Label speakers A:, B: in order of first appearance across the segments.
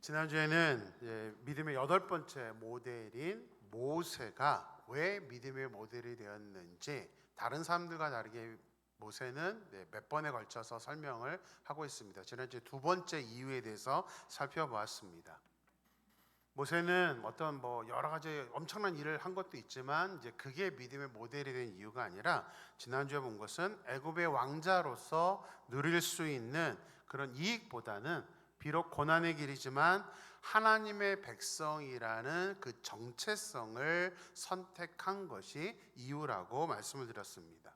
A: 지난주에는 믿음의 여덟 번째 모델인 모세가 왜 믿음의 모델이 되었는지, 다른 사람들과 다르게 모세는 몇 번에 걸쳐서 설명을 하고 있습니다. 지난주에 두 번째 이유에 대해서 살펴보았습니다. 모세는 어떤 여러 가지 엄청난 일을 한 것도 있지만 그게 믿음의 모델이 된 이유가 아니라, 지난주에 본 것은 애굽의 왕자로서 누릴 수 있는 그런 이익보다는 비록 고난의 길이지만 하나님의 백성이라는 그 정체성을 선택한 것이 이유라고 말씀을 드렸습니다.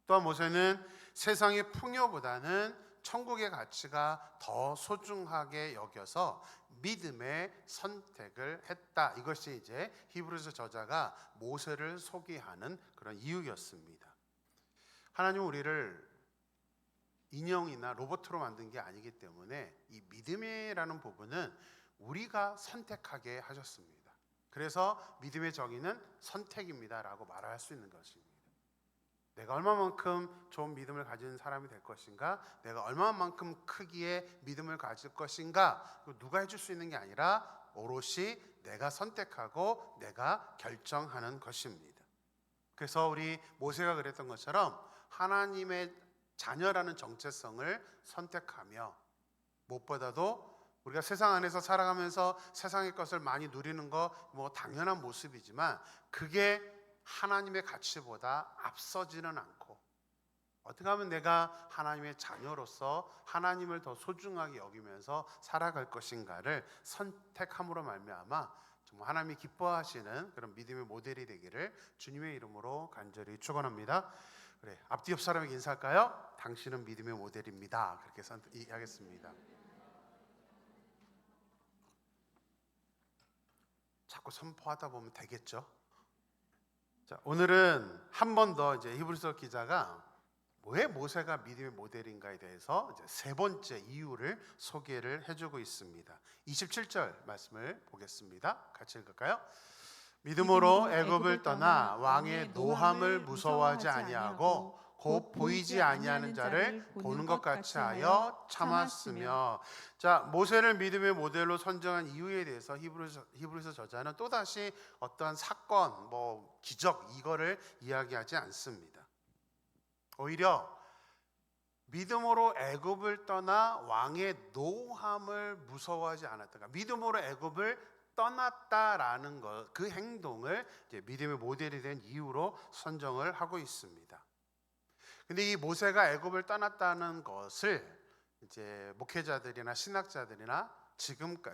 A: 또한 모세는 세상의 풍요보다는 천국의 가치가 더 소중하게 여겨서 믿음의 선택을 했다. 이것이 이제 히브리서 저자가 모세를 소개하는 그런 이유였습니다. 하나님은 우리를 인형이나 로봇으로 만든 게 아니기 때문에 이 믿음이라는 부분은 우리가 선택하게 하셨습니다. 그래서 믿음의 정의는 선택입니다라고 말할 수 있는 것입니다. 내가 얼마만큼 좋은 믿음을 가진 사람이 될 것인가, 내가 얼마만큼 크기의 믿음을 가질 것인가, 누가 해줄 수 있는 게 아니라 오롯이 내가 선택하고 내가 결정하는 것입니다. 그래서 우리 모세가 그랬던 것처럼 하나님의 자녀라는 정체성을 선택하며, 무엇보다도 우리가 세상 안에서 살아가면서 세상의 것을 많이 누리는 거 당연한 모습이지만 그게 하나님의 가치보다 앞서지는 않고, 어떻게 하면 내가 하나님의 자녀로서 하나님을 더 소중하게 여기면서 살아갈 것인가를 선택함으로 말미암아 정말 하나님이 기뻐하시는 그런 믿음의 모델이 되기를 주님의 이름으로 간절히 축원합니다. 그래, 앞뒤 옆 사람에게 인사할까요? 당신은 믿음의 모델입니다. 그렇게 이야기하겠습니다. 자꾸 선포하다 보면 되겠죠. 자, 오늘은 한 번 더 히브리서 기자가 왜 모세가 믿음의 모델인가에 대해서 세 번째 이유를 소개를 해주고 있습니다. 27절 말씀을 보겠습니다. 같이 읽을까요? 믿음으로 애굽을 떠나 왕의 노함을 무서워하지 아니하고 곧 보이지 아니하는 자를 보는 것 같이 하여 참았으며. 자, 모세를 믿음의 모델로 선정한 이유에 대해서 히브리서 저자는 또다시 어떠한 사건, 기적 이거를 이야기하지 않습니다. 오히려 믿음으로 애굽을 떠나 왕의 노함을 무서워하지 않았다. 믿음으로 애굽을 떠났다라는 것, 그 행동을 믿음의 모델이 된 이유로 선정을 하고 있습니다. 근데 이 모세가 애굽을 떠났다는 것을 목회자들이나 신학자들이나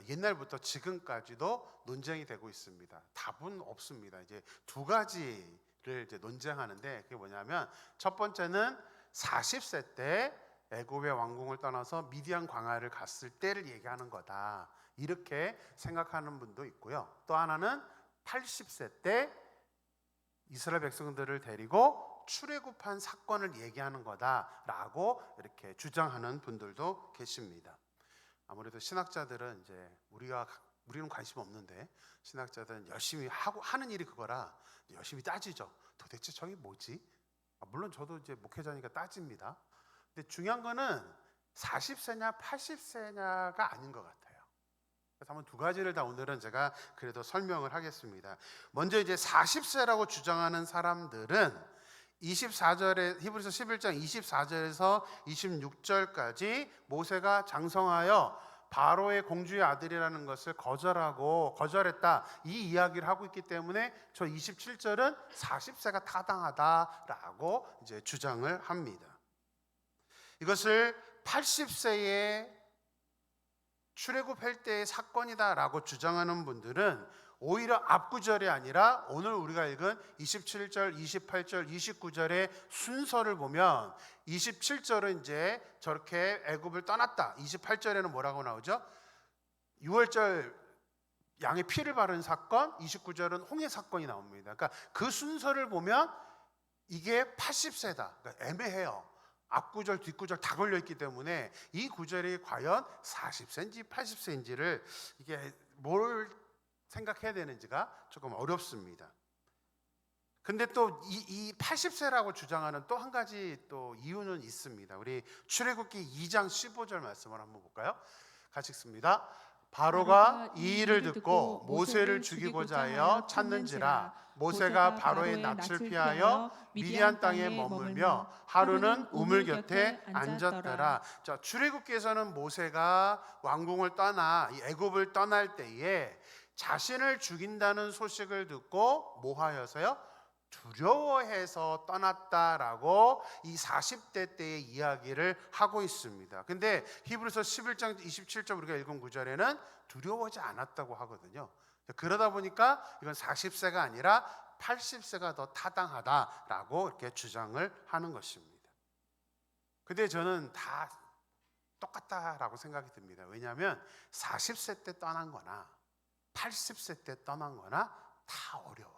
A: 옛날부터 지금까지도 논쟁이 되고 있습니다. 답은 없습니다. 두 가지를 논쟁하는데, 그게 뭐냐면, 첫 번째는 40세 때 애굽의 왕궁을 떠나서 미디안 광야를 갔을 때를 얘기하는 거다, 이렇게 생각하는 분도 있고요. 또 하나는 80세 때 이스라엘 백성들을 데리고 출애굽한 사건을 얘기하는 거다라고 이렇게 주장하는 분들도 계십니다. 아무래도 신학자들은 우리는 관심 없는데, 신학자들은 열심히 하는 일이 그거라 열심히 따지죠. 도대체 저게 뭐지? 물론 저도 목회자니까 따집니다. 근데 중요한 거는 40세냐 80세냐가 아닌 것 같아요. 그래서 한번 두 가지를 다 오늘은 제가 그래도 설명을 하겠습니다. 먼저 40세라고 주장하는 사람들은 24절에 히브리서 11장 24절에서 26절까지 모세가 장성하여 바로의 공주의 아들이라는 것을 거절했다, 이 이야기를 하고 있기 때문에 저 27절은 40세가 타당하다라고 주장을 합니다. 이것을 80세에 출애굽할 때의 사건이다라고 주장하는 분들은 오히려 앞구절이 아니라 오늘 우리가 읽은 27절, 28절, 29절의 순서를 보면 27절은 저렇게 애굽을 떠났다. 28절에는 뭐라고 나오죠? 6월절 양의 피를 바른 사건, 29절은 홍해 사건이 나옵니다. 그러니까 그 순서를 보면 이게 80세다. 그러니까 애매해요. 앞구절, 뒷구절 다 걸려있기 때문에 이 구절이 과연 40세인지 80세인지를 이게 뭘 생각해야 되는지가 조금 어렵습니다. 근데 또 이 80세라고 주장하는 또 한 가지 또 이유는 있습니다. 우리 출애굽기 2장 15절 말씀을 한번 볼까요? 같이 읽습니다. 바로가 이 일을 듣고 모세를 죽이고자 하여 찾는지라. 모세가 바로의 낯을 피하여 미디안 땅에 머물며 하루는 우물 곁에 앉았더라. 자, 출애굽기에서는 모세가 왕궁을 떠나 이 애굽을 떠날 때에 자신을 죽인다는 소식을 듣고 뭐 하여서요? 두려워해서 떠났다라고 이 40대 때의 이야기를 하고 있습니다. 근데 히브리서 11장 27절 우리가 읽은 구절에는 두려워하지 않았다고 하거든요. 그러다 보니까 이건 40세가 아니라 80세가 더 타당하다라고 이렇게 주장을 하는 것입니다. 근데 저는 다 똑같다라고 생각이 듭니다. 왜냐하면 40세 때 떠난 거나 80세 때 떠난 거나 다 어려워요.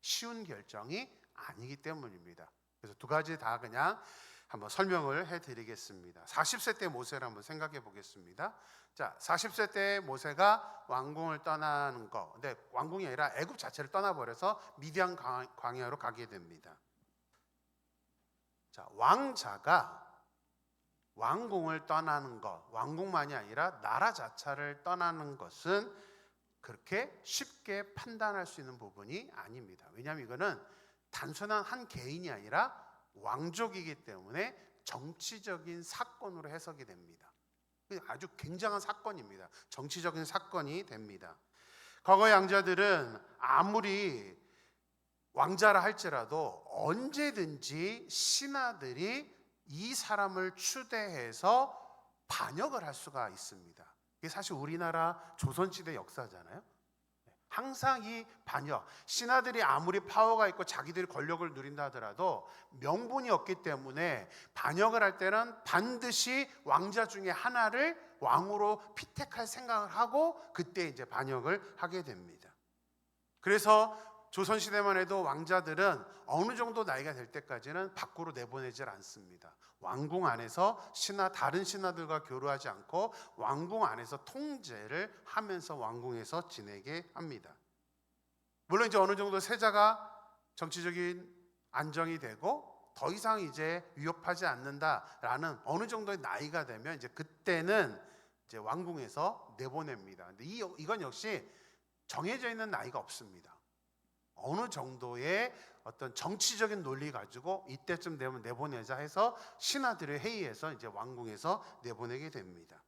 A: 쉬운 결정이 아니기 때문입니다. 그래서 두 가지 다 그냥 한번 설명을 해드리겠습니다. 40세 때 모세를 한번 생각해 보겠습니다. 자, 40세 때 모세가 왕궁을 떠나는 거, 근데 왕궁이 아니라 애굽 자체를 떠나버려서 미디안 광야로 가게 됩니다. 자, 왕자가 왕궁을 떠나는 것, 왕궁만이 아니라 나라 자체를 떠나는 것은 그렇게 쉽게 판단할 수 있는 부분이 아닙니다. 왜냐하면 이거는 단순한 한 개인이 아니라 왕족이기 때문에 정치적인 사건으로 해석이 됩니다. 아주 굉장한 사건입니다. 정치적인 사건이 됩니다. 과거 양자들은 아무리 왕자라 할지라도 언제든지 신하들이 이 사람을 추대해서 반역을 할 수가 있습니다. 이게 사실 우리나라 조선시대 역사잖아요. 항상 이 반역, 신하들이 아무리 파워가 있고 자기들이 권력을 누린다 하더라도 명분이 없기 때문에 반역을 할 때는 반드시 왕자 중에 하나를 왕으로 피택할 생각을 하고 그때 이제 반역을 하게 됩니다. 그래서 조선시대만 해도 왕자들은 어느 정도 나이가 될 때까지는 밖으로 내보내질 않습니다. 왕궁 안에서 다른 신하들과 교류하지 않고 왕궁 안에서 통제를 하면서 왕궁에서 지내게 합니다. 물론 이제 어느 정도 세자가 정치적인 안정이 되고 더 이상 이제 위협하지 않는다라는 어느 정도의 나이가 되면 이제 그때는 이제 왕궁에서 내보냅니다. 근데 이건 역시 정해져 있는 나이가 없습니다. 어느 정도의 어떤 정치적인 논리 가지고 이때쯤 되면 내보내자 해서 신하들의 회의에서 이제 왕궁에서 내보내게 됩니다.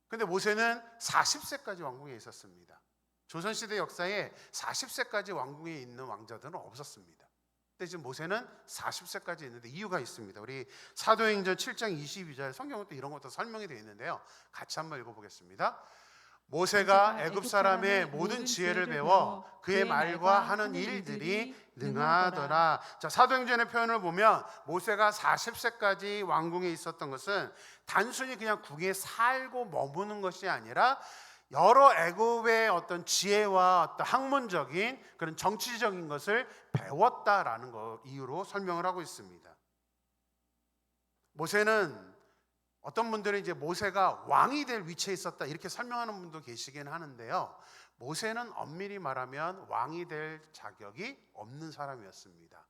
A: 근데 모세는 40세까지 왕궁에 있었습니다. 조선시대 역사에 40세까지 왕궁에 있는 왕자들은 없었습니다. 근데 지금 모세는 40세까지 있는데 이유가 있습니다. 우리 사도행전 7장 22절 성경은 또 이런 것도 설명이 되어 있는데요. 같이 한번 읽어보겠습니다. 모세가 애굽 사람의 모든 지혜를 배워 그의 말과 하는 일들이 능하더라. 자, 사도행전의 표현을 보면 모세가 40세까지 왕궁에 있었던 것은 단순히 그냥 궁에 살고 머무는 것이 아니라 여러 애굽의 어떤 지혜와 어떤 학문적인 그런 정치적인 것을 배웠다라는 이유로 설명을 하고 있습니다. 모세는 어떤 분들은 이제 모세가 왕이 될 위치에 있었다 이렇게 설명하는 분도 계시긴 하는데요. 모세는 엄밀히 말하면 왕이 될 자격이 없는 사람이었습니다.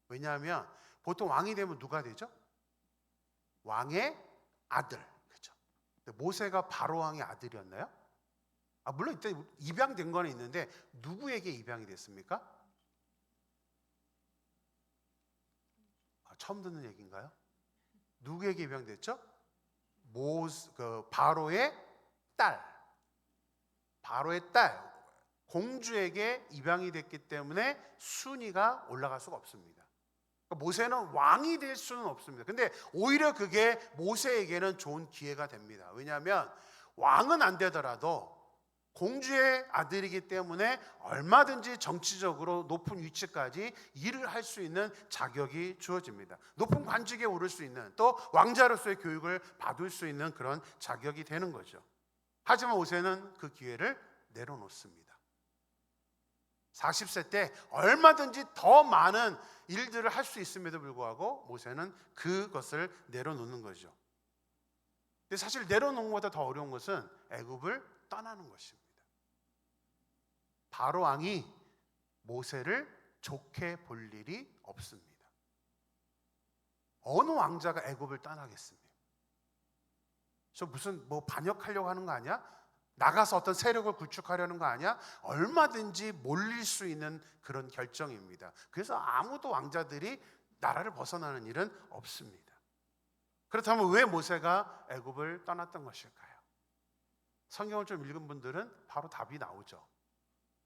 A: 왜냐하면 보통 왕이 되면 누가 되죠? 왕의 아들. 그렇죠? 모세가 바로 왕의 아들이었나요? 물론 이때 입양된 건 있는데 누구에게 입양이 됐습니까? 처음 듣는 얘기인가요? 누구에게 입양됐죠? 바로의 딸, 공주에게 입양이 됐기 때문에 순위가 올라갈 수가 없습니다. 모세는 왕이 될 수는 없습니다. 근데 오히려 그게 모세에게는 좋은 기회가 됩니다. 왜냐하면 왕은 안 되더라도 공주의 아들이기 때문에 얼마든지 정치적으로 높은 위치까지 일을 할 수 있는 자격이 주어집니다. 높은 관직에 오를 수 있는, 또 왕자로서의 교육을 받을 수 있는 그런 자격이 되는 거죠. 하지만 모세는 그 기회를 내려놓습니다. 40세 때 얼마든지 더 많은 일들을 할 수 있음에도 불구하고 모세는 그것을 내려놓는 거죠. 근데 사실 내려놓는 것보다 더 어려운 것은 애굽을 떠나는 것입니다. 바로 왕이 모세를 좋게 볼 일이 없습니다. 어느 왕자가 애굽을 떠나겠습니까? 저 무슨 반역하려고 하는 거 아니야? 나가서 어떤 세력을 구축하려는 거 아니야? 얼마든지 몰릴 수 있는 그런 결정입니다. 그래서 아무도 왕자들이 나라를 벗어나는 일은 없습니다. 그렇다면 왜 모세가 애굽을 떠났던 것일까요? 성경을 좀 읽은 분들은 바로 답이 나오죠.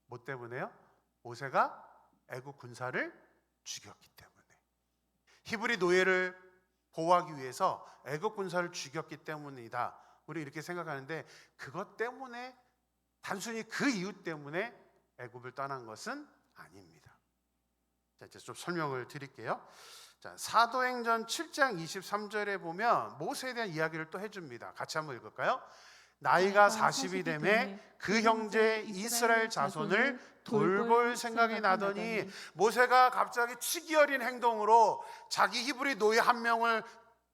A: 뭐 때문에요? 모세가 애굽 군사를 죽였기 때문에. 히브리 노예를 보호하기 위해서 애굽 군사를 죽였기 때문이다. 우리 이렇게 생각하는데 그것 때문에, 단순히 그 이유 때문에 애굽을 떠난 것은 아닙니다. 자, 이제 좀 설명을 드릴게요. 자, 사도행전 7장 23절에 보면 모세에 대한 이야기를 또 해줍니다. 같이 한번 읽을까요? 나이가 40이 되매 그 형제 이스라엘 자손을 돌볼 생각이 나더니, 모세가 갑자기 치기 어린 행동으로 자기 히브리 노예 한 명을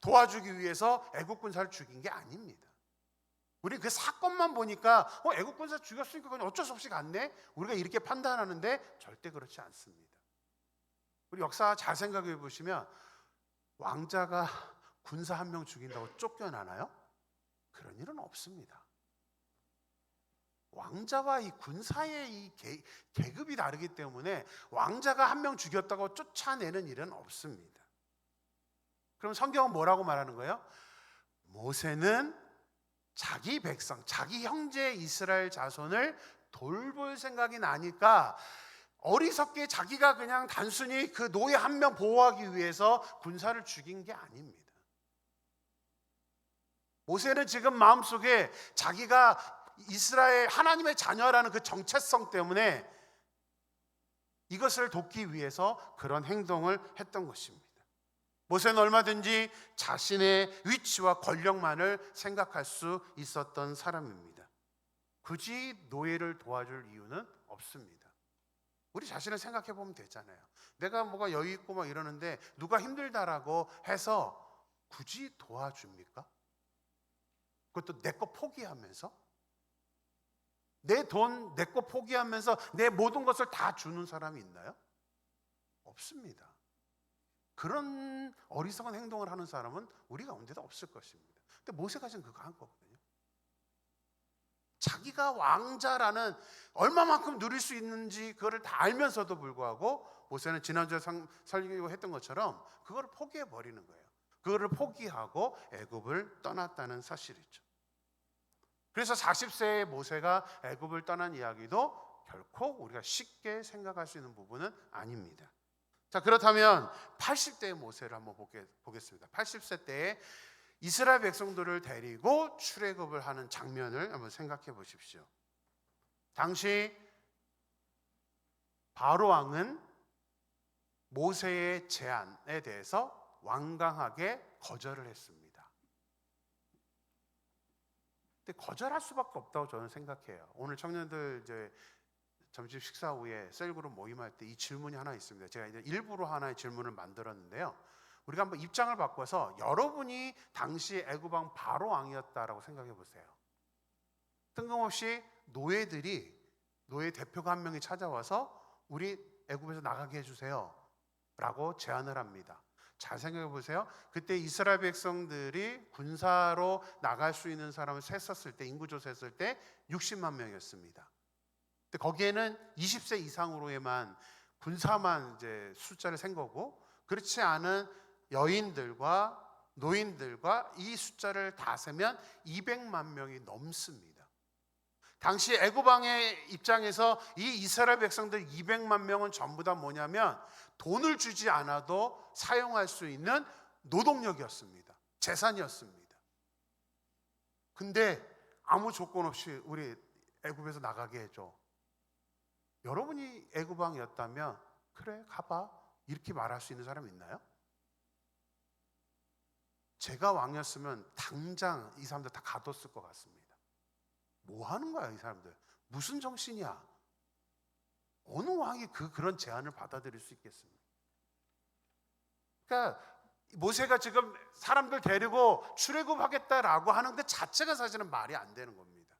A: 도와주기 위해서 애국 군사를 죽인 게 아닙니다. 우리 그 사건만 보니까 애국 군사 죽였으니까 그건 어쩔 수 없이 갔네, 우리가 이렇게 판단하는데 절대 그렇지 않습니다. 우리 역사 잘 생각해 보시면 왕자가 군사 한 명 죽인다고 쫓겨나나요? 그런 일은 없습니다. 왕자와 이 군사의 이 계급이 다르기 때문에 왕자가 한 명 죽였다고 쫓아내는 일은 없습니다. 그럼 성경은 뭐라고 말하는 거예요? 모세는 자기 백성, 자기 형제 이스라엘 자손을 돌볼 생각이 나니까 어리석게 자기가 그냥 단순히 그 노예 한 명 보호하기 위해서 군사를 죽인 게 아닙니다. 모세는 지금 마음속에 자기가 이스라엘 하나님의 자녀라는 그 정체성 때문에 이것을 돕기 위해서 그런 행동을 했던 것입니다. 모세는 얼마든지 자신의 위치와 권력만을 생각할 수 있었던 사람입니다. 굳이 노예를 도와줄 이유는 없습니다. 우리 자신을 생각해 보면 되잖아요. 내가 뭐가 여유 있고 막 이러는데 누가 힘들다라고 해서 굳이 도와줍니까? 그것도 내 거 포기하면서, 내 돈 내 거 포기하면서 내 모든 것을 다 주는 사람이 있나요? 없습니다. 그런 어리석은 행동을 하는 사람은 우리 가운데도 없을 것입니다. 근데 모세가 지금 그거 한 거거든요. 자기가 왕자라는, 얼마만큼 누릴 수 있는지 그거를 다 알면서도 불구하고 모세는 지난주에 설교했던 것처럼 그거를 포기해 버리는 거예요. 그거를 포기하고 애굽을 떠났다는 사실이죠. 그래서 40세의 모세가 애굽을 떠난 이야기도 결코 우리가 쉽게 생각할 수 있는 부분은 아닙니다. 자, 그렇다면 80세의 모세를 한번 보겠습니다. 80세 때에 이스라엘 백성들을 데리고 출애굽을 하는 장면을 한번 생각해 보십시오. 당시 바로 왕은 모세의 제안에 대해서 완강하게 거절을 했습니다. 근데 거절할 수밖에 없다고 저는 생각해요. 오늘 청년들 이제 점심 식사 후에 셀그룹 모임할 때 이 질문이 하나 있습니다. 제가 이제 일부러 하나의 질문을 만들었는데요. 우리가 한번 입장을 바꿔서 여러분이 당시 애굽 왕 바로 왕이었다라고 생각해 보세요. 뜬금없이 노예 대표가 한 명이 찾아와서 우리 애굽에서 나가게 해주세요 라고 제안을 합니다. 잘 생각해 보세요. 그때 이스라엘 백성들이 군사로 나갈 수 있는 사람을 셌었을 때, 인구조사했을 때 60만 명이었습니다. 근데 거기에는 20세 이상으로에만 군사만 이제 숫자를 센 거고, 그렇지 않은 여인들과 노인들과 이 숫자를 다 세면 200만 명이 넘습니다. 당시 애굽 왕의 입장에서 이 이스라엘 백성들 200만 명은 전부 다 뭐냐면 돈을 주지 않아도 사용할 수 있는 노동력이었습니다. 재산이었습니다. 근데 아무 조건 없이 우리 애굽에서 나가게 해줘. 여러분이 애굽 왕이었다면 그래 가봐 이렇게 말할 수 있는 사람이 있나요? 제가 왕이었으면 당장 이 사람들 다 가뒀을 것 같습니다. 뭐 하는 거야 이 사람들? 무슨 정신이야? 어느 왕이 그런 제안을 받아들일 수 있겠습니까? 그러니까 모세가 지금 사람들 데리고 출애굽하겠다라고 하는 것 자체가 사실은 말이 안 되는 겁니다.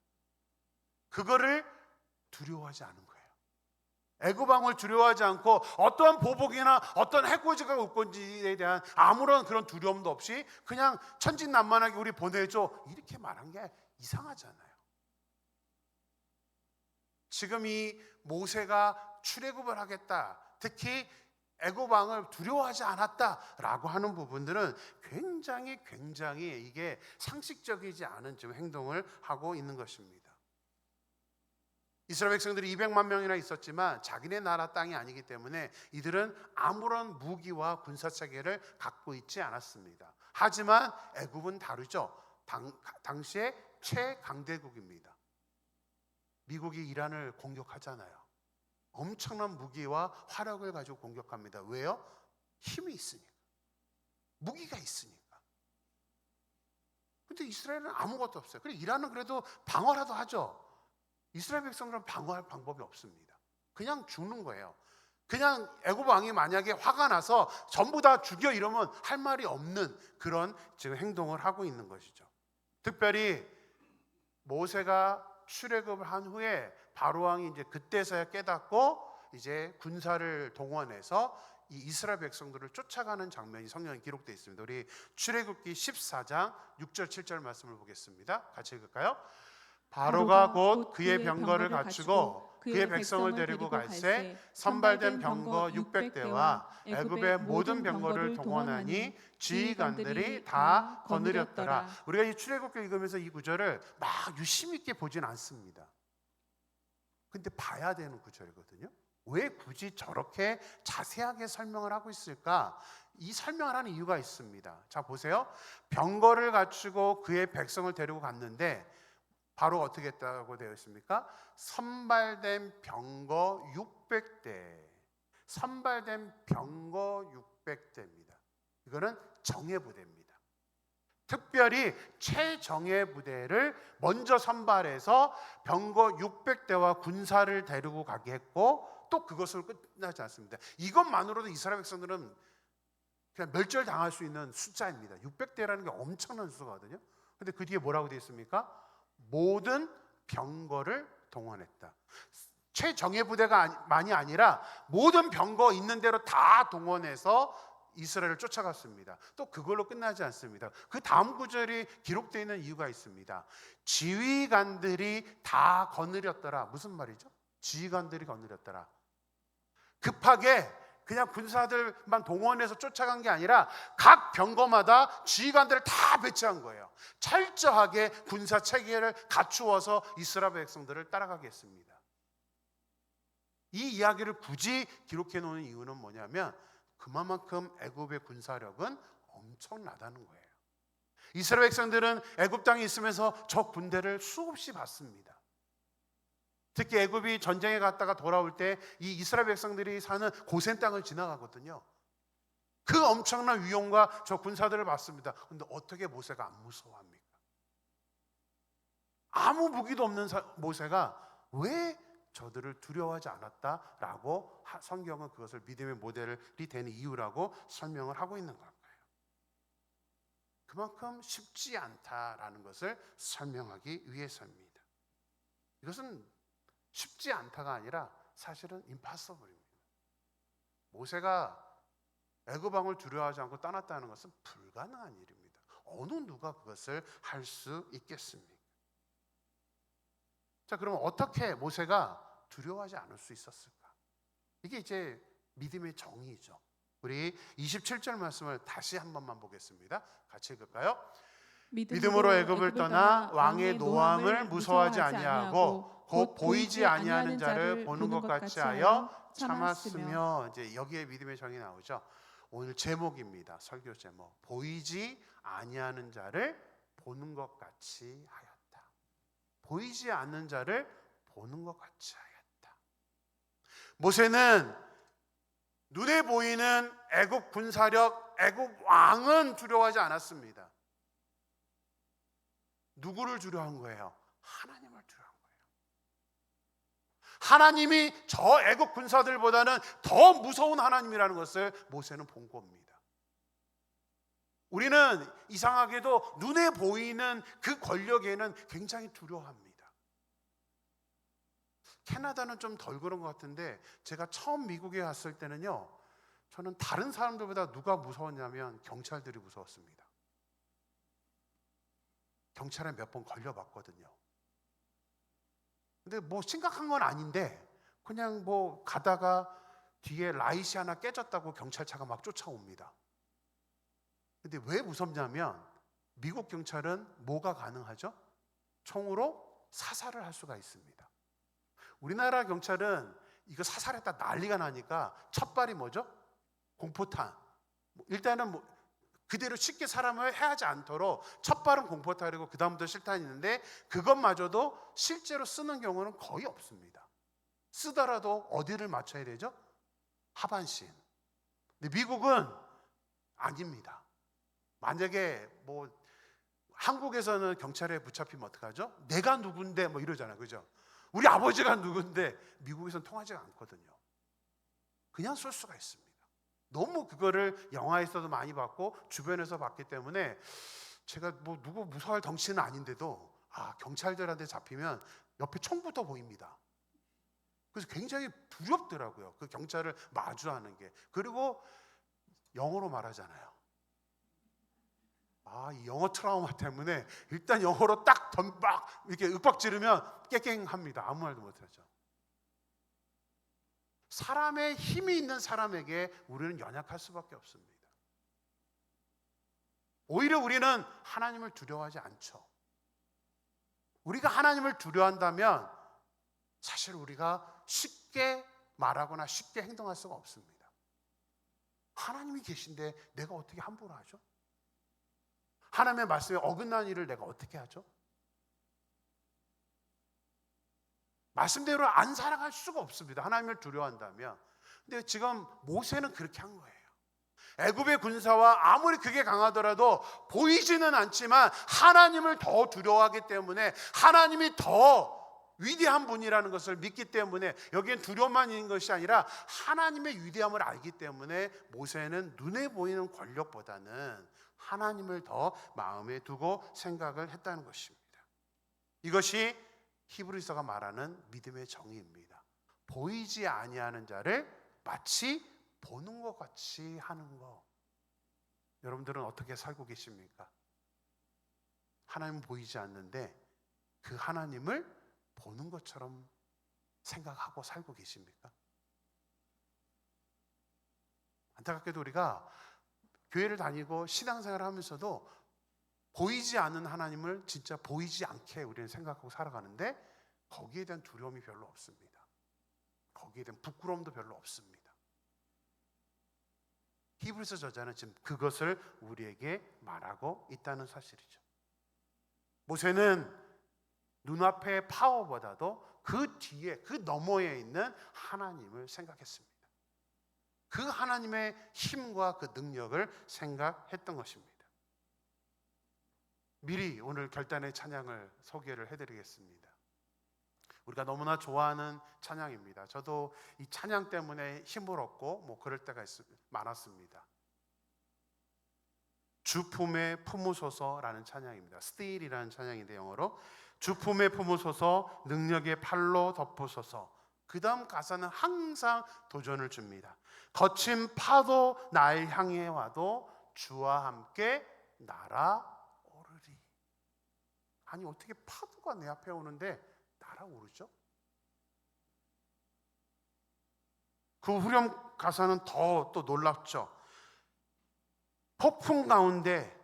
A: 그거를 두려워하지 않은 거예요. 애굽 왕을 두려워하지 않고 어떠한 보복이나 어떤 해코지가 올 건지에 대한 아무런 그런 두려움도 없이 그냥 천진난만하게 우리 보내줘 이렇게 말한 게 이상하잖아요. 지금 이 모세가 출애굽을 하겠다, 특히 애굽 왕을 두려워하지 않았다라고 하는 부분들은 굉장히 이게 상식적이지 않은 지금 행동을 하고 있는 것입니다. 이스라엘 백성들이 200만 명이나 있었지만 자기네 나라 땅이 아니기 때문에 이들은 아무런 무기와 군사 체계를 갖고 있지 않았습니다. 하지만 애굽은 다르죠. 당시에 최강대국입니다. 미국이 이란을 공격하잖아요. 엄청난 무기와 화력을 가지고 공격합니다. 왜요? 힘이 있으니까. 무기가 있으니까. 근데 이스라엘은 아무것도 없어요. 그래 이란은 그래도 방어라도 하죠. 이스라엘 백성들은 방어할 방법이 없습니다. 그냥 죽는 거예요. 그냥 애굽 왕이 만약에 화가 나서 전부 다 죽여 이러면 할 말이 없는 그런 지금 행동을 하고 있는 것이죠. 특별히 모세가 출애굽을 한 후에 바로 왕이 이제 그때서야 깨닫고 이제 군사를 동원해서 이 이스라엘 백성들을 쫓아가는 장면이 성경에 기록되어 있습니다. 우리 출애굽기 14장 6절 7절 말씀을 보겠습니다. 같이 읽을까요? 바로가 곧 그의 병거를 갖추고 그의 백성을 데리고 갈새 선발된 병거 600대와 애굽의 모든 병거를 동원하니 지휘관들이 다 거느렸더라. 우리가 이 출애굽기 읽으면서 이 구절을 막 유심 있게 보진 않습니다. 근데 봐야 되는 구절이거든요. 왜 굳이 저렇게 자세하게 설명을 하고 있을까? 이 설명을 하는 이유가 있습니다. 자 보세요. 병거를 갖추고 그의 백성을 데리고 갔는데 바로 어떻게 했다고 되어 있습니까? 선발된 병거 600대. 선발된 병거 600대입니다. 이거는 정예부대입니다. 특별히 최정예부대를 먼저 선발해서 병거 600대와 군사를 데리고 가게 했고 또 그것으로 끝나지 않습니다. 이것만으로도 이스라엘 백성들은 그냥 멸절당할 수 있는 숫자입니다. 600대라는 게 엄청난 수거든요. 근데 그 뒤에 뭐라고 되어 있습니까? 모든 병거를 동원했다. 최정예부대가만이 아니라 모든 병거 있는 대로 다 동원해서 이스라엘을 쫓아갔습니다. 또 그걸로 끝나지 않습니다. 그 다음 구절이 기록되어 있는 이유가 있습니다. 지휘관들이 다 거느렸더라. 무슨 말이죠? 지휘관들이 거느렸더라. 급하게 그냥 군사들만 동원해서 쫓아간 게 아니라 각 병거마다 지휘관들을 다 배치한 거예요. 철저하게 군사 체계를 갖추어서 이스라엘 백성들을 따라가게 했습니다. 이 이야기를 굳이 기록해 놓은 이유는 뭐냐면 그만큼 애굽의 군사력은 엄청나다는 거예요. 이스라엘 백성들은 애굽 땅에 있으면서 적 군대를 수없이 봤습니다. 특히 애굽이 전쟁에 갔다가 돌아올 때 이 이스라엘 백성들이 사는 고센 땅을 지나가거든요. 그 엄청난 위용과 저 군사들을 봤습니다. 그런데 어떻게 모세가 안 무서워합니까? 아무 무기도 없는 모세가 왜 저들을 두려워하지 않았다라고 성경은 그것을 믿음의 모델이 되는 이유라고 설명을 하고 있는 걸까요? 그만큼 쉽지 않다라는 것을 설명하기 위해서입니다. 이것은 쉽지 않다가 아니라 사실은 impossible입니다. 모세가 애굽 왕을 두려워하지 않고 떠났다는 것은 불가능한 일입니다. 어느 누가 그것을 할 수 있겠습니까? 자, 그러면 어떻게 모세가 두려워하지 않을 수 있었을까? 이게 이제 믿음의 정의죠. 우리 27절 말씀을 다시 한 번만 보겠습니다. 같이 읽을까요? 믿음으로 애굽을 떠나 왕의 노함을 무서워하지 아니하고 곧 보이지 아니하는 자를 보는 것 같이 하여 참았으며. 이제 여기에 믿음의 정의 나오죠. 오늘 제목입니다. 설교 제목. 보이지 아니하는 자를 보는 것 같이 하였다. 보이지 않는 자를 보는 것 같이 하였다. 모세는 눈에 보이는 애굽 군사력, 애굽 왕은 두려워하지 않았습니다. 누구를 두려워한 거예요? 하나님을 두려워한 거예요. 하나님이 저 애국 군사들보다는 더 무서운 하나님이라는 것을 모세는 본 겁니다. 우리는 이상하게도 눈에 보이는 그 권력에는 굉장히 두려워합니다. 캐나다는 좀 덜 그런 것 같은데 제가 처음 미국에 갔을 때는요, 저는 다른 사람들보다 누가 무서웠냐면 경찰들이 무서웠습니다. 경찰에 몇 번 걸려봤거든요. 근데 뭐 심각한 건 아닌데 그냥 뭐 가다가 뒤에 라이트 하나 깨졌다고 경찰차가 막 쫓아옵니다. 근데 왜 무섭냐면 미국 경찰은 뭐가 가능하죠? 총으로 사살을 할 수가 있습니다. 우리나라 경찰은 이거 사살했다 난리가 나니까 첫발이 뭐죠? 공포탄. 일단은 뭐 그대로 쉽게 사람을 해하지 않도록 첫발은 공포탄이고 그 다음부터 실탄이 있는데 그것마저도 실제로 쓰는 경우는 거의 없습니다. 쓰더라도 어디를 맞춰야 되죠? 하반신. 근데 미국은 아닙니다. 만약에 뭐 한국에서는 경찰에 붙잡히면 어떡하죠? 내가 누군데 뭐 이러잖아요. 그죠? 우리 아버지가 누군데 미국에서는 통하지가 않거든요. 그냥 쏠 수가 있습니다. 너무 그거를 영화에서도 많이 봤고 주변에서 봤기 때문에 제가 뭐 누구 무서워할 덩치는 아닌데도 경찰들한테 잡히면 옆에 총부터 보입니다. 그래서 굉장히 두렵더라고요. 그 경찰을 마주하는 게. 그리고 영어로 말하잖아요. 이 영어 트라우마 때문에 일단 영어로 딱 덤박 이렇게 윽박 지르면 깨갱합니다. 아무 말도 못하죠. 사람의 힘이 있는 사람에게 우리는 연약할 수밖에 없습니다. 오히려 우리는 하나님을 두려워하지 않죠. 우리가 하나님을 두려워한다면 사실 우리가 쉽게 말하거나 쉽게 행동할 수가 없습니다. 하나님이 계신데 내가 어떻게 함부로 하죠? 하나님의 말씀에 어긋난 일을 내가 어떻게 하죠? 말씀대로 안 살아갈 수가 없습니다. 하나님을 두려워한다면. 근데 지금 모세는 그렇게 한 거예요. 애굽의 군사와 아무리 그게 강하더라도 보이지는 않지만 하나님을 더 두려워하기 때문에 하나님이 더 위대한 분이라는 것을 믿기 때문에 여기엔 두려움만 있는 것이 아니라 하나님의 위대함을 알기 때문에 모세는 눈에 보이는 권력보다는 하나님을 더 마음에 두고 생각을 했다는 것입니다. 이것이 히브리서가 말하는 믿음의 정의입니다. 보이지 아니하는 자를 마치 보는 것 같이 하는 것. 여러분들은 어떻게 살고 계십니까? 하나님은 보이지 않는데 그 하나님을 보는 것처럼 생각하고 살고 계십니까? 안타깝게도 우리가 교회를 다니고 신앙생활을 하면서도 보이지 않는 하나님을 진짜 보이지 않게 우리는 생각하고 살아가는데 거기에 대한 두려움이 별로 없습니다. 거기에 대한 부끄러움도 별로 없습니다. 히브리서 저자는 지금 그것을 우리에게 말하고 있다는 사실이죠. 모세는 눈앞의 파워보다도 그 뒤에 그 너머에 있는 하나님을 생각했습니다. 그 하나님의 힘과 그 능력을 생각했던 것입니다. 미리 오늘 결단의 찬양을 소개를 해드리겠습니다. 우리가 너무나 좋아하는 찬양입니다. 저도 이 찬양 때문에 힘을 얻고 뭐 그럴 때가 많았습니다. 주 품에 품으소서라는 찬양입니다. Steel이라는 찬양인데 영어로 주 품에 품으소서 능력의 팔로 덮으소서. 그 다음 가사는 항상 도전을 줍니다. 거친 파도 날 향해 와도 주와 함께 날아오르리. 아니 어떻게 파도가 내 앞에 오는데 날아오르죠? 그 후렴 가사는 더 또 놀랍죠. 폭풍 가운데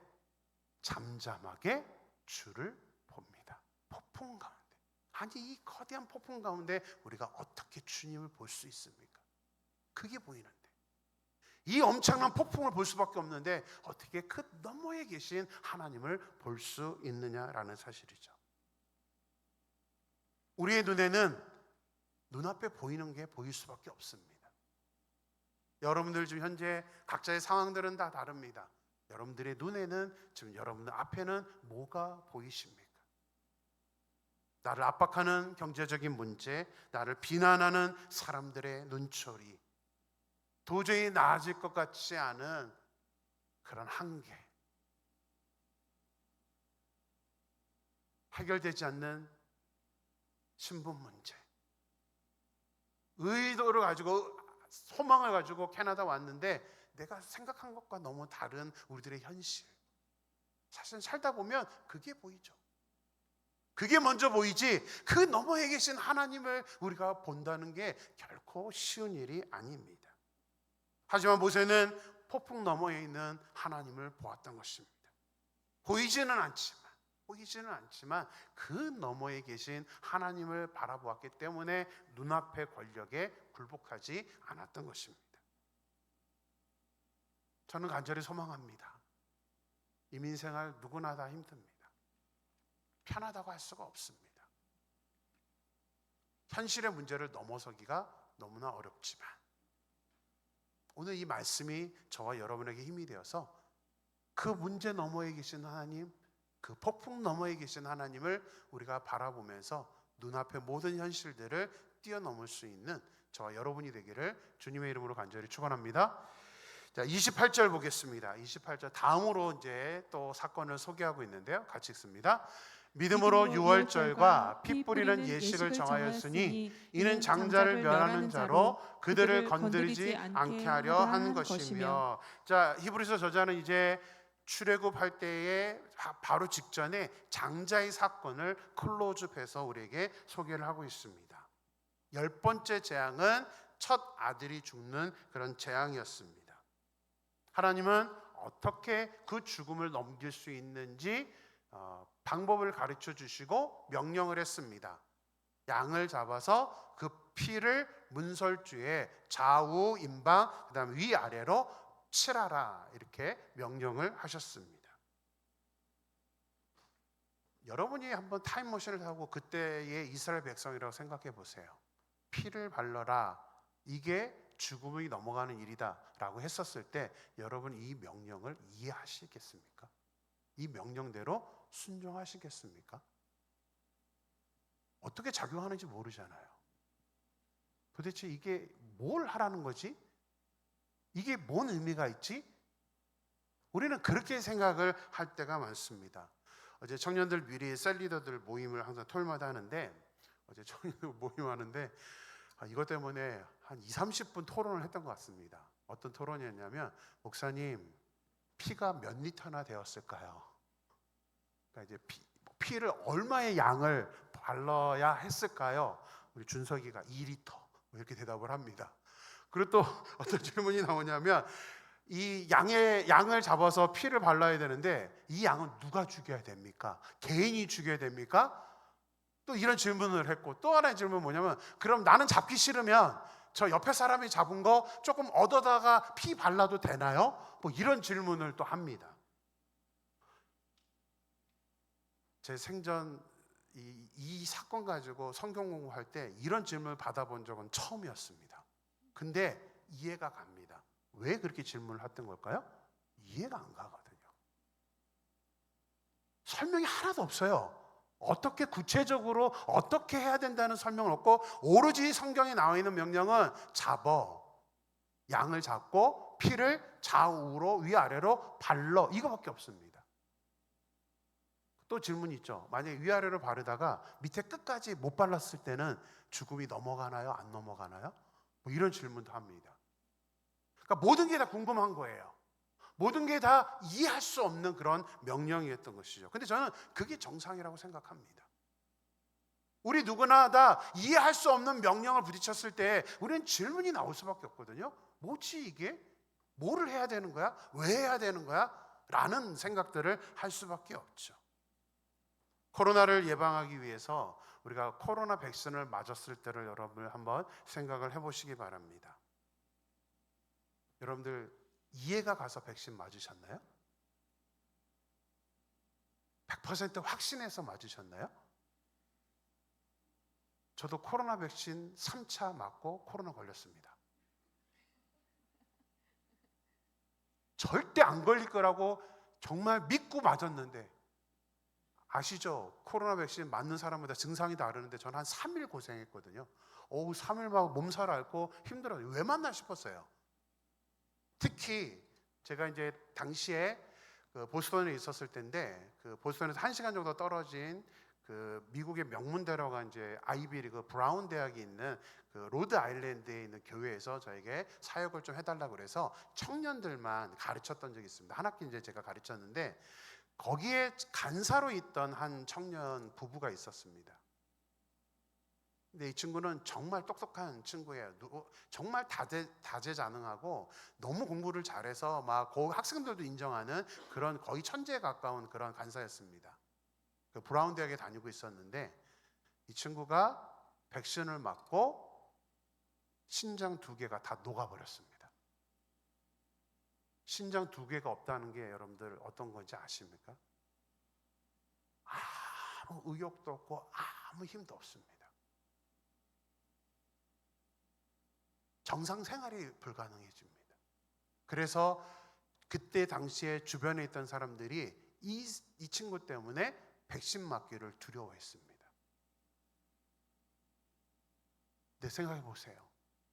A: 잠잠하게 주를 봅니다. 폭풍 가운데. 아니 이 거대한 폭풍 가운데 우리가 어떻게 주님을 볼 수 있습니까? 그게 보이는데 이 엄청난 폭풍을 볼 수밖에 없는데 어떻게 그 너머에 계신 하나님을 볼 수 있느냐라는 사실이죠. 우리의 눈에는 눈앞에 보이는 게 보일 수밖에 없습니다. 여러분들 지금 현재 각자의 상황들은 다 다릅니다. 여러분들의 눈에는 지금 여러분들 앞에는 뭐가 보이십니까? 나를 압박하는 경제적인 문제, 나를 비난하는 사람들의 눈초리, 도저히 나아질 것 같지 않은 그런 한계, 해결되지 않는 신분 문제, 의도를 가지고 소망을 가지고 캐나다 왔는데 내가 생각한 것과 너무 다른 우리들의 현실. 사실 살다 보면 그게 보이죠. 그게 먼저 보이지 그 너머에 계신 하나님을 우리가 본다는 게 결코 쉬운 일이 아닙니다. 하지만 모세는 폭풍 너머에 있는 하나님을 보았던 것입니다. 보이지는 않지만 그 너머에 계신 하나님을 바라보았기 때문에 눈앞의 권력에 굴복하지 않았던 것입니다. 저는 간절히 소망합니다. 이민생활 누구나 다 힘듭니다. 편하다고 할 수가 없습니다. 현실의 문제를 넘어서기가 너무나 어렵지만 오늘 이 말씀이 저와 여러분에게 힘이 되어서 그 문제 너머에 계신 하나님, 그 폭풍 너머에 계신 하나님을 우리가 바라보면서 눈앞의 모든 현실들을 뛰어넘을 수 있는 저와 여러분이 되기를 주님의 이름으로 간절히 축원합니다. 자, 28절 보겠습니다. 28절 다음으로 이제 또 사건을 소개하고 있는데요. 같이 읽습니다. 믿음으로 유월절과 피 뿌리는 예식을 정하였으니 이는 장자를 멸하는 자로 그들을 건드리지 않게 하려 한 것이며. 자, 히브리서 저자는 이제 출애굽할 때에 바로 직전에 장자의 사건을 클로즈해서 우리에게 소개를 하고 있습니다. 10번째 재앙은 첫 아들이 죽는 그런 재앙이었습니다. 하나님은 어떻게 그 죽음을 넘길 수 있는지 방법을 가르쳐 주시고 명령을 했습니다. 양을 잡아서 그 피를 문설주에 좌우 임방 그다음 위아래로 칠하라 이렇게 명령을 하셨습니다. 여러분이 한번 타임머신을 타고 그때의 이스라엘 백성이라고 생각해 보세요. 피를 발라라, 이게 죽음이 넘어가는 일이다 라고 했었을 때 여러분 이 명령을 이해하시겠습니까? 이 명령대로 순종하시겠습니까? 어떻게 작용하는지 모르잖아요. 도대체 이게 뭘 하라는 거지? 이게 뭔 의미가 있지? 우리는 그렇게 생각을 할 때가 많습니다. 어제 청년들 미리 셀리더들 모임을 항상 토요일마다 하는데 어제 청년들 모임하는데 이것 때문에 한 20-30분 토론을 했던 것 같습니다. 어떤 토론이었냐면 목사님 피가 몇 리터나 되었을까요? 그러니까 이제 피를 얼마의 양을 발라야 했을까요? 우리 준석이가 2리터 이렇게 대답을 합니다. 그리고 또 어떤 질문이 나오냐면 이 양을 잡아서 피를 발라야 되는데 이 양은 누가 죽여야 됩니까? 개인이 죽여야 됩니까? 또 이런 질문을 했고 또 하나의 질문은 뭐냐면 그럼 나는 잡기 싫으면 저 옆에 사람이 잡은 거 조금 얻어다가 피 발라도 되나요? 뭐 이런 질문을 또 합니다. 제 생전 이 사건 가지고 성경 공부할 때 이런 질문을 받아본 적은 처음이었습니다. 근데 이해가 갑니다. 왜 그렇게 질문을 했던 걸까요? 이해가 안 가거든요. 설명이 하나도 없어요. 어떻게 구체적으로 어떻게 해야 된다는 설명은 없고 오로지 성경에 나와 있는 명령은 양을 잡고 피를 좌우로 위아래로 발라 이거밖에 없습니다. 또 질문이 있죠. 만약에 위아래로 바르다가 밑에 끝까지 못 발랐을 때는 죽음이 넘어가나요? 안 넘어가나요? 뭐 이런 질문도 합니다. 그러니까 모든 게 다 궁금한 거예요. 모든 게 다 이해할 수 없는 그런 명령이었던 것이죠. 근데 저는 그게 정상이라고 생각합니다. 우리 누구나 다 이해할 수 없는 명령을 부딪혔을 때 우리는 질문이 나올 수밖에 없거든요. 뭐지 이게? 뭐를 해야 되는 거야? 왜 해야 되는 거야? 라는 생각들을 할 수밖에 없죠. 코로나를 예방하기 위해서 우리가 코로나 백신을 맞았을 때를 여러분 한번 생각을 해보시기 바랍니다. 여러분들 이해가 가서 백신 맞으셨나요? 100% 확신해서 맞으셨나요? 저도 코로나 백신 3차 맞고 코로나 걸렸습니다. 절대 안 걸릴 거라고 정말 믿고 맞았는데 아시죠? 코로나 백신 맞는 사람마다 증상이 다르는데 저는 한 3일 고생했거든요. 3일 막 몸살 앓고 힘들어요. 왜 맞나 싶었어요. 특히 제가 이제 당시에 그 보스턴에 있었을 때인데 그 보스턴에서 1시간 정도 떨어진 그 미국의 명문대로가 이제 아이비리그 브라운 대학이 있는 그 로드 아일랜드에 있는 교회에서 저에게 사역을 좀 해달라고 그래서 청년들만 가르쳤던 적이 있습니다. 한 학기 이제 제가 가르쳤는데 거기에 간사로 있던 한 청년 부부가 있었습니다. 근데 이 친구는 정말 똑똑한 친구예요. 정말 다재다능하고 너무 공부를 잘해서 막 학생들도 인정하는 그런 거의 천재에 가까운 그런 간사였습니다. 그 브라운 대학에 다니고 있었는데 이 친구가 백신을 맞고 신장 2개가 다 녹아버렸습니다. 신장 2개가 없다는 게 여러분들 어떤 건지 아십니까? 아무 의욕도 없고 아무 힘도 없습니다. 정상 생활이 불가능해집니다. 그래서 그때 당시에 주변에 있던 사람들이 이 친구 때문에 백신 맞기를 두려워했습니다. 근데 생각해 보세요.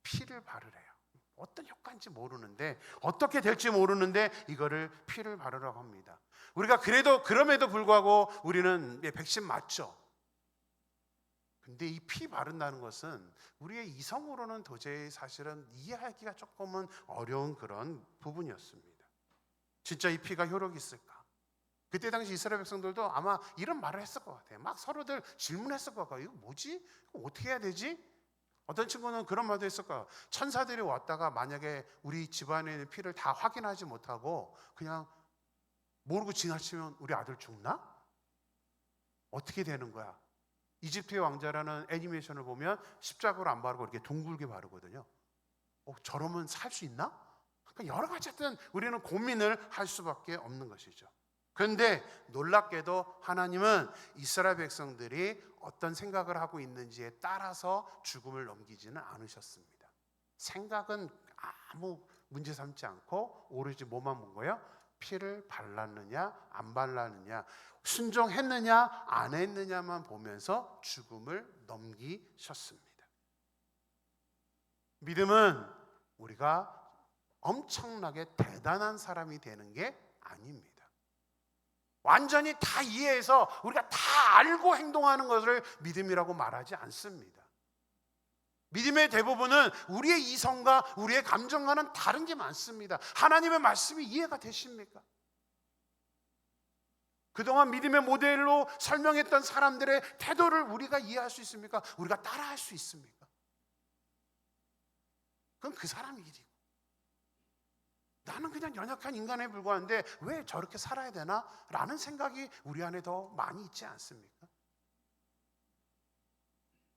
A: 피를 바르래요. 어떤 효과인지 모르는데, 어떻게 될지 모르는데 이거를 피를 바르라고 합니다. 우리가 그럼에도 불구하고 우리는 백신 맞죠. 근데 이 피 바른다는 것은 우리의 이성으로는 도저히 사실은 이해하기가 조금은 어려운 그런 부분이었습니다. 진짜 이 피가 효력이 있을까? 그때 당시 이스라엘 백성들도 아마 이런 말을 했을 것 같아요. 막 서로들 질문했을 것 같아요. 이거 뭐지? 이거 어떻게 해야 되지? 어떤 친구는 그런 말도 했을 거예요. 천사들이 왔다가 만약에 우리 집안에 있는 피를 다 확인하지 못하고 그냥 모르고 지나치면 우리 아들 죽나? 어떻게 되는 거야? 이집트의 왕자라는 애니메이션을 보면 십자가로 안 바르고 이렇게 둥글게 바르거든요. 저러면 살 수 있나? 그러니까 여러 가지 하여튼 우리는 고민을 할 수밖에 없는 것이죠. 그런데 놀랍게도 하나님은 이스라엘 백성들이 어떤 생각을 하고 있는지에 따라서 죽음을 넘기지는 않으셨습니다. 생각은 아무 문제 삼지 않고 오로지 뭐만 본 거예요? 피를 발랐느냐 안 발랐느냐, 순종했느냐 안 했느냐만 보면서 죽음을 넘기셨습니다. 믿음은 우리가 엄청나게 대단한 사람이 되는 게 아닙니다. 완전히 다 이해해서 우리가 다 알고 행동하는 것을 믿음이라고 말하지 않습니다. 믿음의 대부분은 우리의 이성과 우리의 감정과는 다른 게 많습니다. 하나님의 말씀이 이해가 되십니까? 그동안 믿음의 모델로 설명했던 사람들의 태도를 우리가 이해할 수 있습니까? 우리가 따라할 수 있습니까? 그건 그 사람 일이고, 나는 그냥 연약한 인간에 불과한데 왜 저렇게 살아야 되나? 라는 생각이 우리 안에 더 많이 있지 않습니까?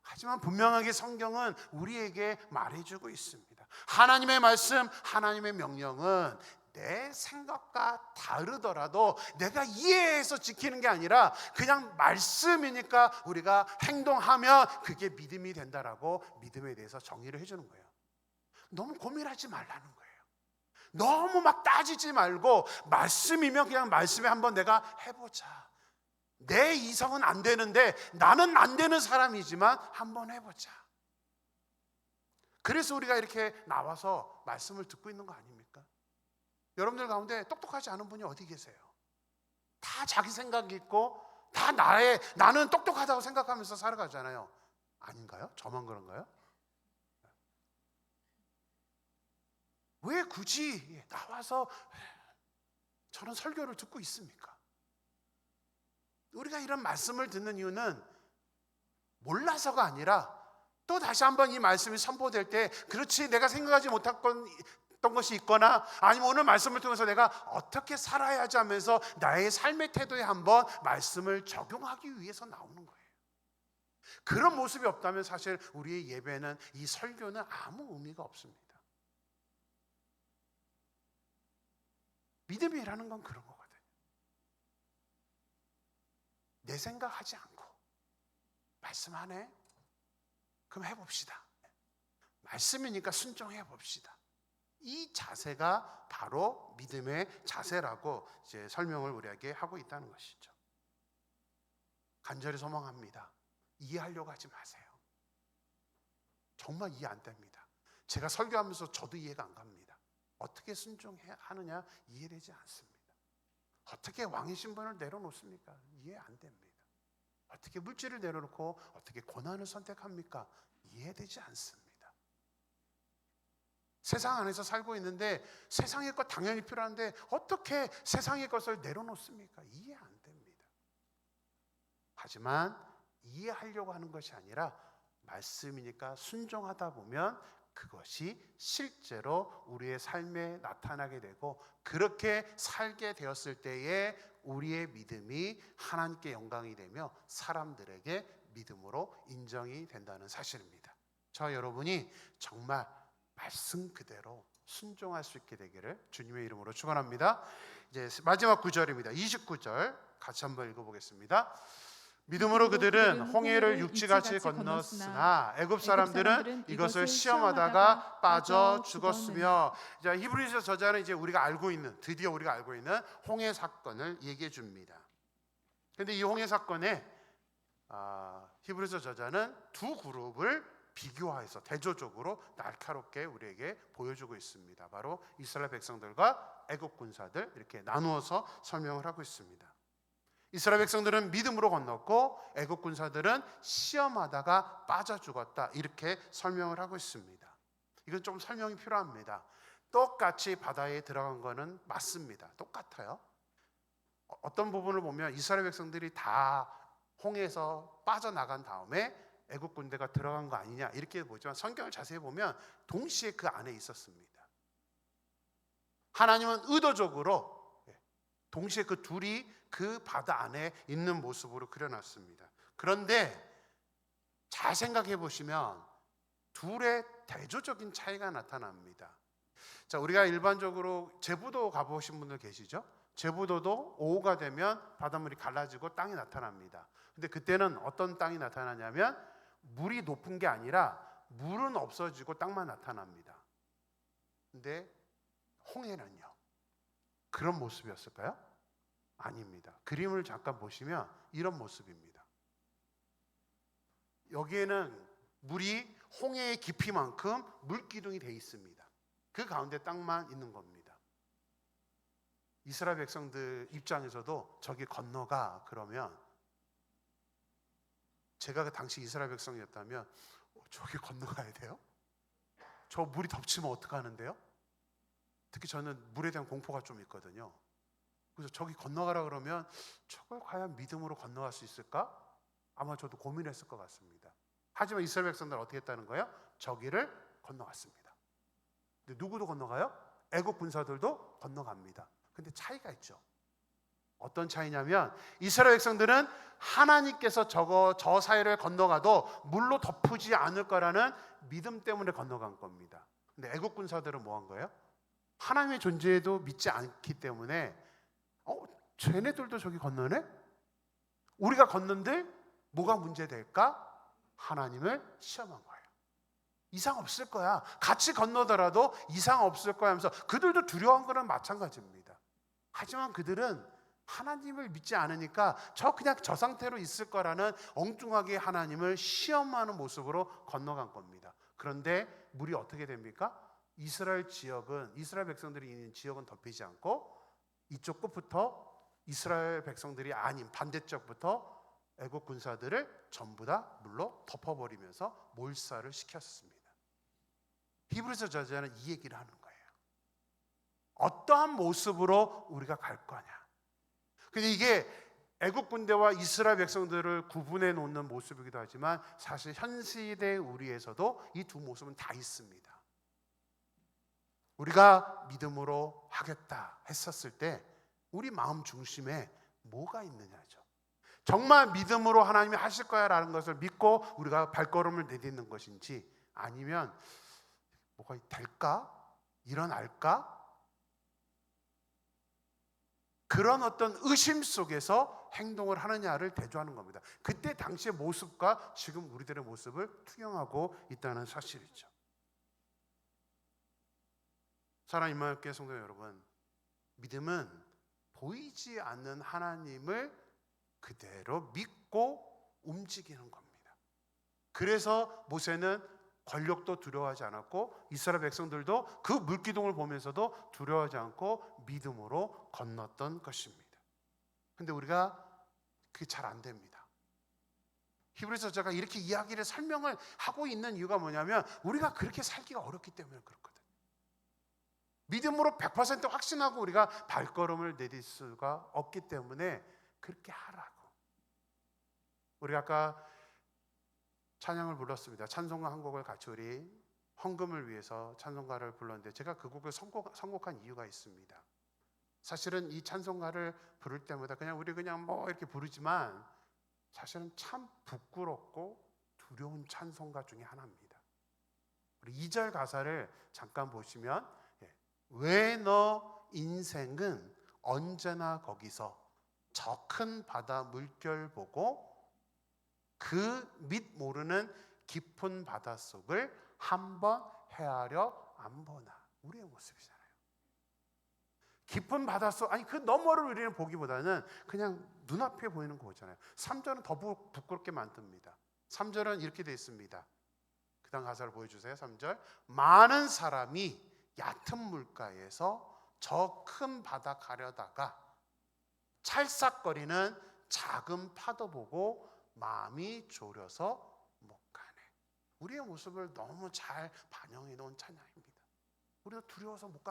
A: 하지만 분명하게 성경은 우리에게 말해주고 있습니다. 하나님의 말씀, 하나님의 명령은 내 생각과 다르더라도 내가 이해해서 지키는 게 아니라 그냥 말씀이니까 우리가 행동하면 그게 믿음이 된다라고 믿음에 대해서 정의를 해주는 거예요. 너무 고민하지 말라는 거예요. 너무 막 따지지 말고 말씀이면 그냥 말씀에 한번 내가 해보자. 내 이성은 안 되는데 나는 안 되는 사람이지만 한번 해보자. 그래서 우리가 이렇게 나와서 말씀을 듣고 있는 거 아닙니까? 여러분들 가운데 똑똑하지 않은 분이 어디 계세요? 다 자기 생각이 있고 다 나는 똑똑하다고 생각하면서 살아가잖아요. 아닌가요? 저만 그런가요? 왜 굳이 나와서 저런 설교를 듣고 있습니까? 우리가 이런 말씀을 듣는 이유는 몰라서가 아니라 또 다시 한번 이 말씀이 선포될 때, 그렇지 내가 생각하지 못했던 것이 있거나 아니면 오늘 말씀을 통해서 내가 어떻게 살아야지 하면서 나의 삶의 태도에 한번 말씀을 적용하기 위해서 나오는 거예요. 그런 모습이 없다면 사실 우리의 예배는, 이 설교는 아무 의미가 없습니다. 믿음이라는 건 그런 거거든요. 내 생각하지 않고 말씀하네? 그럼 해봅시다. 말씀이니까 순종해 봅시다. 이 자세가 바로 믿음의 자세라고 이제 설명을 우리에게 하고 있다는 것이죠. 간절히 소망합니다. 이해하려고 하지 마세요. 정말 이해 안 됩니다. 제가 설교하면서 저도 이해가 안 갑니다. 어떻게 순종해야 하느냐 이해되지 않습니다. 어떻게 왕의 신분을 내려놓습니까? 이해 안 됩니다. 어떻게 물질을 내려놓고 어떻게 고난을 선택합니까? 이해되지 않습니다. 세상 안에서 살고 있는데 세상의 것 당연히 필요한데 어떻게 세상의 것을 내려놓습니까? 이해 안 됩니다. 하지만 이해하려고 하는 것이 아니라 말씀이니까 순종하다 보면 그것이 실제로 우리의 삶에 나타나게 되고, 그렇게 살게 되었을 때에 우리의 믿음이 하나님께 영광이 되며 사람들에게 믿음으로 인정이 된다는 사실입니다. 저 여러분이 정말 말씀 그대로 순종할 수 있게 되기를 주님의 이름으로 축원합니다. 이제 마지막 9절입니다. 29절 같이 한번 읽어보겠습니다. 믿음으로 그들은 홍해를 육지같이 건넜으나 애굽 사람들은 이것을 시험하다가 빠져 죽었으며. 자, 히브리서 저자는 이제 우리가 알고 있는, 드디어 우리가 알고 있는 홍해 사건을 얘기해 줍니다. 그런데 이 홍해 사건에 히브리서 저자는 두 그룹을 비교해서 대조적으로 날카롭게 우리에게 보여주고 있습니다. 바로 이스라엘 백성들과 애굽 군사들, 이렇게 나누어서 설명을 하고 있습니다. 이스라엘 백성들은 믿음으로 건넜고 애굽 군사들은 시험하다가 빠져 죽었다, 이렇게 설명을 하고 있습니다. 이건 좀 설명이 필요합니다. 똑같이 바다에 들어간 거는 맞습니다. 똑같아요. 어떤 부분을 보면 이스라엘 백성들이 다 홍해에서 빠져나간 다음에 애굽 군대가 들어간 거 아니냐 이렇게 보지만, 성경을 자세히 보면 동시에 그 안에 있었습니다. 하나님은 의도적으로 동시에 그 둘이 그 바다 안에 있는 모습으로 그려놨습니다. 그런데 잘 생각해 보시면 둘의 대조적인 차이가 나타납니다. 자, 우리가 일반적으로 제부도 가보신 분들 계시죠? 제부도도 오후가 되면 바닷물이 갈라지고 땅이 나타납니다. 근데 그때는 어떤 땅이 나타나냐면 물이 높은 게 아니라 물은 없어지고 땅만 나타납니다. 근데 홍해는요, 그런 모습이었을까요? 아닙니다. 그림을 잠깐 보시면 이런 모습입니다. 여기에는 물이 홍해의 깊이만큼 물기둥이 되어 있습니다. 그 가운데 땅만 있는 겁니다. 이스라엘 백성들 입장에서도 저기 건너가 그러면, 제가 그 당시 이스라엘 백성이었다면 저기 건너가야 돼요? 저 물이 덮치면 어떡하는데요? 특히 저는 물에 대한 공포가 좀 있거든요. 그래서 저기 건너가라 그러면 저걸 과연 믿음으로 건너갈 수 있을까? 아마 저도 고민했을 것 같습니다. 하지만 이스라엘 백성들은 어떻게 했다는 거예요? 저기를 건너갔습니다. 근데 누구도 건너가요? 애굽 군사들도 건너갑니다. 근데 차이가 있죠. 어떤 차이냐면 이스라엘 백성들은 하나님께서 저 사이를 건너가도 물로 덮지 않을 거라는 믿음 때문에 건너간 겁니다. 근데 애굽 군사들은 뭐 한 거예요? 하나님의 존재에도 믿지 않기 때문에 쟤네들도 저기 건너네? 우리가 건넌데 뭐가 문제될까? 하나님을 시험한 거예요. 이상 없을 거야. 같이 건너더라도 이상 없을 거야 하면서 그들도 두려워한 거는 마찬가지입니다. 하지만 그들은 하나님을 믿지 않으니까 그냥 저 상태로 있을 거라는 엉뚱하게 하나님을 시험하는 모습으로 건너간 겁니다. 그런데 물이 어떻게 됩니까? 이스라엘 백성들이 있는 지역은 덮이지 않고 이쪽 끝부터 이스라엘 백성들이 아닌 반대쪽부터 애굽 군사들을 전부 다 물로 덮어버리면서 몰살을 시켰습니다. 히브리서 저자는 이 얘기를 하는 거예요. 어떠한 모습으로 우리가 갈 거냐. 근데 이게 애굽 군대와 이스라엘 백성들을 구분해 놓는 모습이기도 하지만 사실 현 시대 우리에서도 이 두 모습은 다 있습니다. 우리가 믿음으로 하겠다 했었을 때 우리 마음 중심에 뭐가 있느냐죠. 정말 믿음으로 하나님이 하실 거야 라는 것을 믿고 우리가 발걸음을 내딛는 것인지, 아니면 뭐가 될까? 일어날까? 그런 어떤 의심 속에서 행동을 하느냐를 대조하는 겁니다. 그때 당시의 모습과 지금 우리들의 모습을 투영하고 있다는 사실이죠. 사랑하는 임마누엘 성도 여러분, 믿음은 보이지 않는 하나님을 그대로 믿고 움직이는 겁니다. 그래서 모세는 권력도 두려워하지 않았고 이스라엘 백성들도 그 물기둥을 보면서도 두려워하지 않고 믿음으로 건넜던 것입니다. 그런데 우리가 그게 잘 안 됩니다. 히브리서 저자가 이렇게 이야기를 설명을 하고 있는 이유가 뭐냐면 우리가 그렇게 살기가 어렵기 때문에 그렇거든요. 믿음으로 100% 확신하고 우리가 발걸음을 내딜 수가 없기 때문에 그렇게 하라고. 우리가 아까 찬양을 불렀습니다. 찬송가 한 곡을 같이 우리 헌금을 위해서 찬송가를 불렀는데 제가 그 곡을 선곡한 이유가 있습니다. 사실은 이 찬송가를 부를 때마다 우리 뭐 이렇게 부르지만 사실은 참 부끄럽고 두려운 찬송가 중에 하나입니다. 우리 2절 가사를 잠깐 보시면 왜 너 인생은 언제나 거기서 저 큰 바다 물결 보고 그 밑 모르는 깊은 바닷속을 한번 헤아려 안 보나. 우리의 모습이잖아요. 깊은 바닷속, 그 너머를 우리는 보기보다는 그냥 눈앞에 보이는 거 있잖아요. 3절은 더 부끄럽게 만듭니다. 3절은 이렇게 되어 있습니다. 그 다음 가사를 보여주세요. 3절. 많은 사람이 얕은 물가에서 저 큰 바다 가려다가 찰싹거리는 작은 파도 보고 마음이 졸여서 못 가네. 우리의 모습을 너무 잘 반영해 놓은 찬양입니다. 우리가 두려워서 못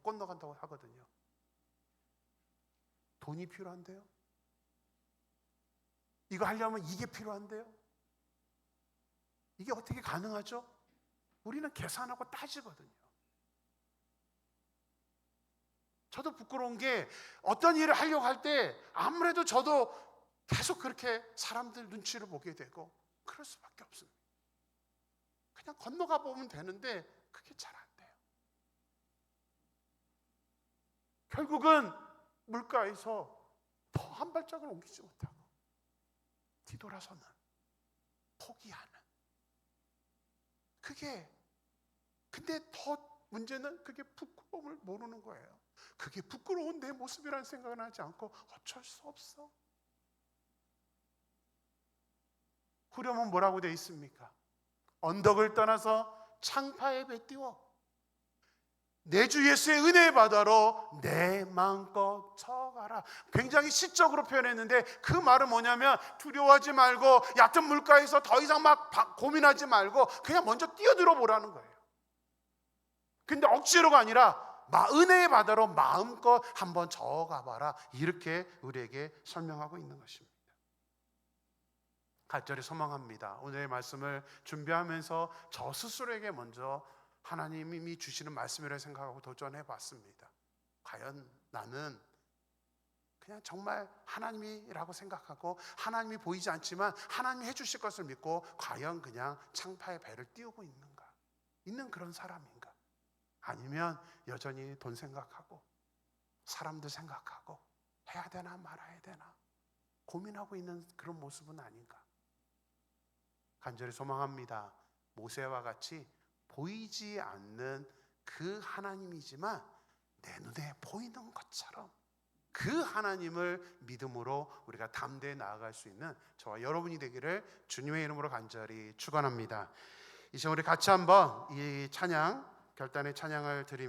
A: 건너간다고 하거든요. 돈이 필요한데요. 이거 하려면 이게 필요한데요. 이게 어떻게 가능하죠? 우리는 계산하고 따지거든요. 저도 부끄러운 게 어떤 일을 하려고 할 때 아무래도 저도 계속 그렇게 사람들 눈치를 보게 되고 그럴 수밖에 없습니다. 그냥 건너가 보면 되는데 그게 잘 안 돼요. 결국은 물가에서 더 한 발짝을 옮기지 못하고 뒤돌아서는 포기하는. 근데 더 문제는 그게 부끄러움을 모르는 거예요. 그게 부끄러운 내 모습이라는 생각은 하지 않고 어쩔 수 없어. 후렴은 뭐라고 되어 있습니까? 언덕을 떠나서 창파에 배띄워 내 주 예수의 은혜의 바다로 내 마음껏 쳐가라. 굉장히 시적으로 표현했는데 그 말은 뭐냐면 두려워하지 말고 얕은 물가에서 더 이상 막 고민하지 말고 그냥 먼저 뛰어들어 보라는 거예요. 근데 억지로가 아니라 은혜의 바다로 마음껏 한번 저어가봐라. 이렇게 우리에게 설명하고 있는 것입니다. 간절히 소망합니다. 오늘의 말씀을 준비하면서 저 스스로에게 먼저 하나님이 주시는 말씀이라고 생각하고 도전해 봤습니다. 과연 나는 그냥 정말 하나님이라고 생각하고 하나님이 보이지 않지만 하나님이 해주실 것을 믿고 과연 그냥 창파에 배를 띄우고 있는 그런 사람인가? 아니면 여전히 돈 생각하고 사람들 생각하고 해야 되나 말아야 되나 고민하고 있는 그런 모습은 아닌가? 간절히 소망합니다. 모세와 같이 보이지 않는 그 하나님이지만 내 눈에 보이는 것처럼 그 하나님을 믿음으로 우리가 담대히 나아갈 수 있는 저와 여러분이 되기를 주님의 이름으로 간절히 축원합니다. 이제 우리 같이 한번 이 찬양, 결단의 찬양을 드리며